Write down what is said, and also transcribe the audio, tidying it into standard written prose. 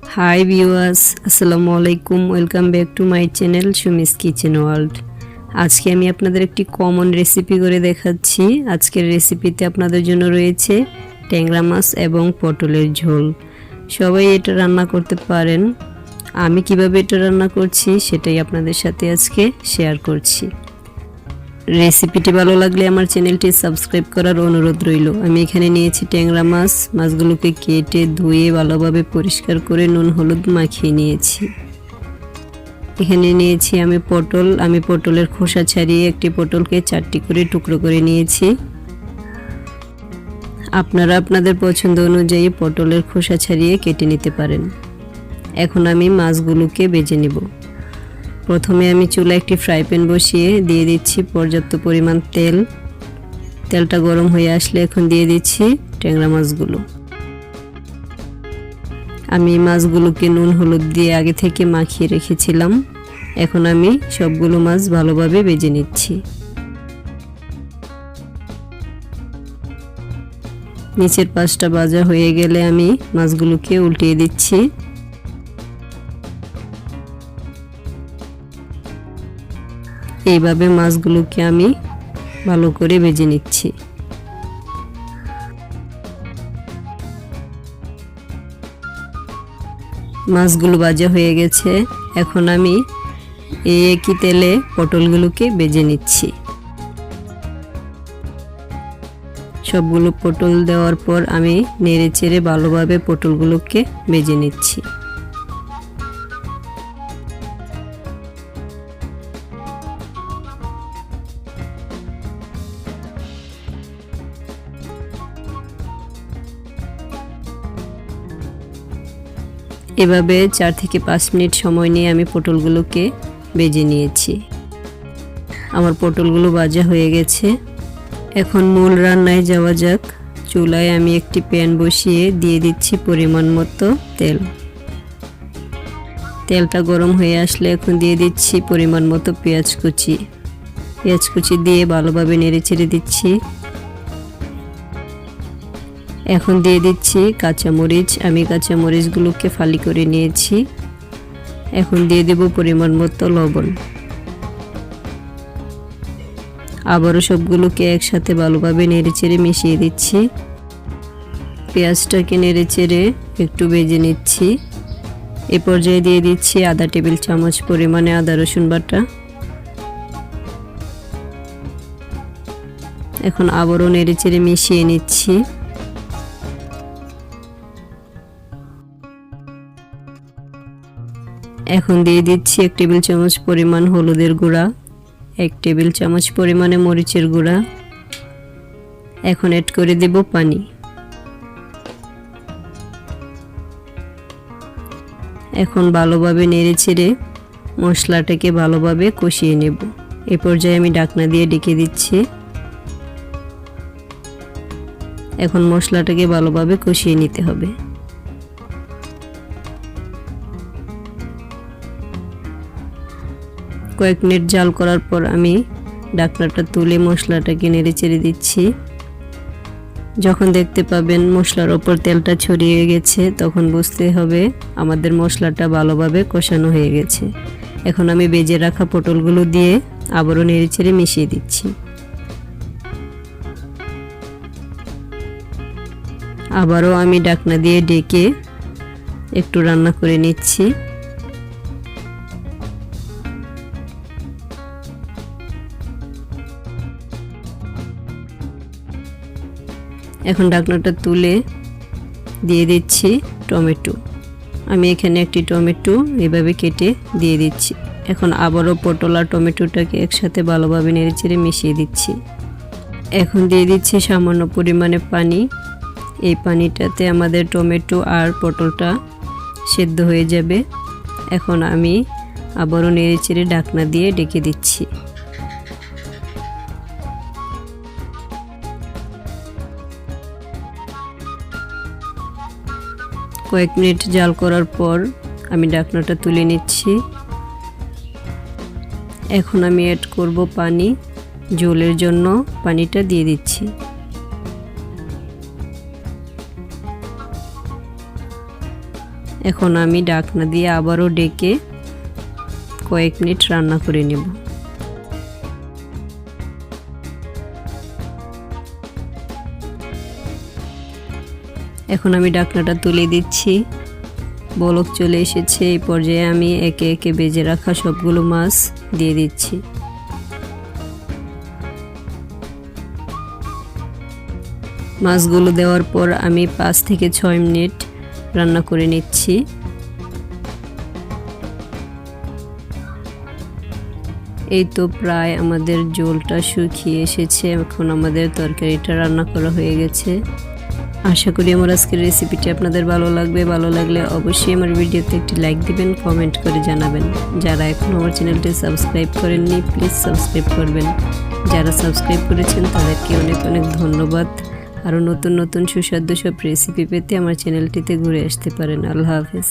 Hi viewers, আসসালামু আলাইকুম। Welcome back to my channel Sumi's kitchen world. আজকে আমি আপনাদের একটি কমন রেসিপি করে দেখাচ্ছি। আজকের রেসিপিতে আপনাদের জন্য রয়েছে ট্যাংরা মাছ এবং পটলের ঝোল। সবাই এটা রান্না করতে পারেন। আমি কিভাবে এটা রান্না করছি সেটাই আপনাদের সাথে আজকে শেয়ার করছি। রেসিপিটি ভালো লাগলে আমার চ্যানেলটি সাবস্ক্রাইব করার অনুরোধ রইল। আমি এখানে নিয়েছি ট্যাংরা মাছ। মাছগুলোকে কেটে ধুয়ে ভালোভাবে পরিষ্কার করে নুন হলুদ মাখিয়ে নিয়েছি। এখানে নিয়েছি আমি পটল। আমি পটলের খোসা ছাড়িয়ে একটি পটলকে 4টি করে টুকরো করে নিয়েছি। আপনারা আপনাদের পছন্দ অনুযায়ী পটলের খোসা ছাড়িয়ে কেটে নিতে পারেন। এখন আমি মাছগুলোকে ভেজে নেব। প্রথমে আমি চুলায় একটি ফ্রাই প্যান বসিয়ে দিয়ে দিচ্ছি পর্যাপ্ত পরিমাণ তেল। তেলটা গরম হয়ে আসলে এখন দিয়ে দিচ্ছি ট্যাংরা মাছগুলো। আমি মাছগুলোকে নুন হলুদ দিয়ে আগে থেকে মাখিয়ে রেখেছিলাম। এখন আমি সবগুলো মাছ ভালোভাবে ভেজে নিচ্ছি। নিচের পাশটা ভাজা হয়ে গেলে আমি মাছগুলোকে উল্টিয়ে দিচ্ছি। এইভাবে মাছগুলোকে আমি ভালো করে ভেজে নিচ্ছি। মাছগুলো ভাজা হয়ে গেছে। এখন আমি এই একই তেলে পটলগুলোকে ভেজে নিচ্ছি। সবগুলো পটল দেওয়ার পর আমি নেড়ে চেড়ে ভালোভাবে পটলগুলোকে ভেজে নিচ্ছি। এভাবে 4 থেকে 5 মিনিট সময় নিয়ে আমি পটলগুলোকে ভেজে নিয়েছি। আমার পটলগুলো ভাজা হয়ে গেছে। এখন মূল রান্নায় যাওয়া যাক। চুলায় আমি একটি প্যান বসিয়ে দিয়ে দিচ্ছি পরিমাণ মতো তেল। তেলটা গরম হয়ে আসলে এখন দিয়ে দিচ্ছি পরিমাণ মতো পেঁয়াজ কুচি। পেঁয়াজ কুচি দিয়ে ভালোভাবে নেড়ে চেড়ে দিচ্ছি। এখন দিয়ে দিচ্ছি কাঁচামরিচ। আমি কাঁচামরিচগুলোকে ফালি করে নিয়েছি। এখন দিয়ে দেব পরিমাণ মতো লবণ। আবারও সবগুলোকে একসাথে ভালোভাবে নেড়েচেড়ে মিশিয়ে দিচ্ছি। পেঁয়াজটাকে নেড়েচেড়ে একটু ভেজে নিচ্ছি। এ পর্যায়ে দিয়ে দিচ্ছি আধা টেবিল চামচ পরিমাণে আদা রসুন বাটা। এখন আবারও নেড়েচেড়ে মিশিয়ে নিচ্ছি। এখন দিয়ে দিচ্ছি 1 টেবিল চামচ পরিমাণ হলুদের গুঁড়া, 1 টেবিল চামচ পরিমাণে মরিচের গুঁড়া। এখন অ্যাড করে দেব পানি। এখন ভালোভাবে নেড়েচেড়ে মশলাটাকে ভালোভাবে কষিয়ে নেব। এই পর্যায়ে আমি ঢাকনা দিয়ে ঢেকে দিচ্ছি। এখন মশলাটাকে ভালোভাবে কষিয়ে নিতে হবে। কয়েক মিনিট জাল করার পর আমি ঢাকনাটা তুলে মশলাটাকে নেড়েচেড়ে দিচ্ছি। যখন দেখতে পাবেন মশলার ওপর তেলটা ছড়িয়ে গেছে তখন বুঝতে হবে আমাদের মশলাটা ভালোভাবে কষানো হয়ে গেছে। এখন আমি ভেজে রাখা পটলগুলো দিয়ে আবারও নেড়েচেড়ে মিশিয়ে দিচ্ছি। আবারও আমি ঢাকনা দিয়ে ঢেকে একটু রান্না করে নিচ্ছি। এখন ঢাকনাটা তুলে দিয়ে দিচ্ছি টমেটো। আমি এখানে একটি টমেটো এভাবে কেটে দিয়ে দিচ্ছি। এখন আবারও পটল আর টমেটোটাকে একসাথে ভালোভাবে নেড়েচেড়ে মিশিয়ে দিচ্ছি। এখন দিয়ে দিচ্ছি সামান্য পরিমাণে পানি। এই পানিটাতে আমাদের টমেটো আর পটলটা সেদ্ধ হয়ে যাবে। এখন আমি আবারও নেড়েচেড়ে ঢাকনা দিয়ে ঢেকে দিচ্ছি। কয়েক মিনিট জাল করার পর আমি ঢাকনাটা তুলে নিচ্ছি। এখন আমি অ্যাড করব পানি। ঝোলের জন্য পানিটা দিয়ে দিচ্ছি। এখন আমি ঢাকনা দিয়ে আবারও ঢেকে কয়েক মিনিট রান্না করে নেব। এখন আমি ঢাকনাটা তুলে দিচ্ছি। বলক চলে এসেছে। এই পর্যায়ে আমি একে একে ভেজে রাখা সবগুলো মাছ দিয়ে দিচ্ছি। মাছগুলো দেওয়ার পর আমি 5 থেকে 6 মিনিট রান্না করে নিচ্ছি। এই তো প্রায় আমাদের ঝোলটা শুকিয়ে এসেছে। এখন আমাদের তরকারিটা রান্না করা হয়ে গেছে। আশা করি আমার আজকের রেসিপিটি আপনাদের ভালো লাগবে। ভালো লাগলে অবশ্যই আমার ভিডিওতে একটি লাইক দিবেন, কমেন্ট করে জানাবেন। যারা এখনও আমার চ্যানেলটি সাবস্ক্রাইব করেননি প্লিজ সাবস্ক্রাইব করবেন। যারা সাবস্ক্রাইব করেছেন তাদেরকে অনেক অনেক ধন্যবাদ। আরও নতুন নতুন সুস্বাদু সব রেসিপি পেতে আমার চ্যানেলটিতে ঘুরে আসতে পারেন। আল্লাহ হাফেজ।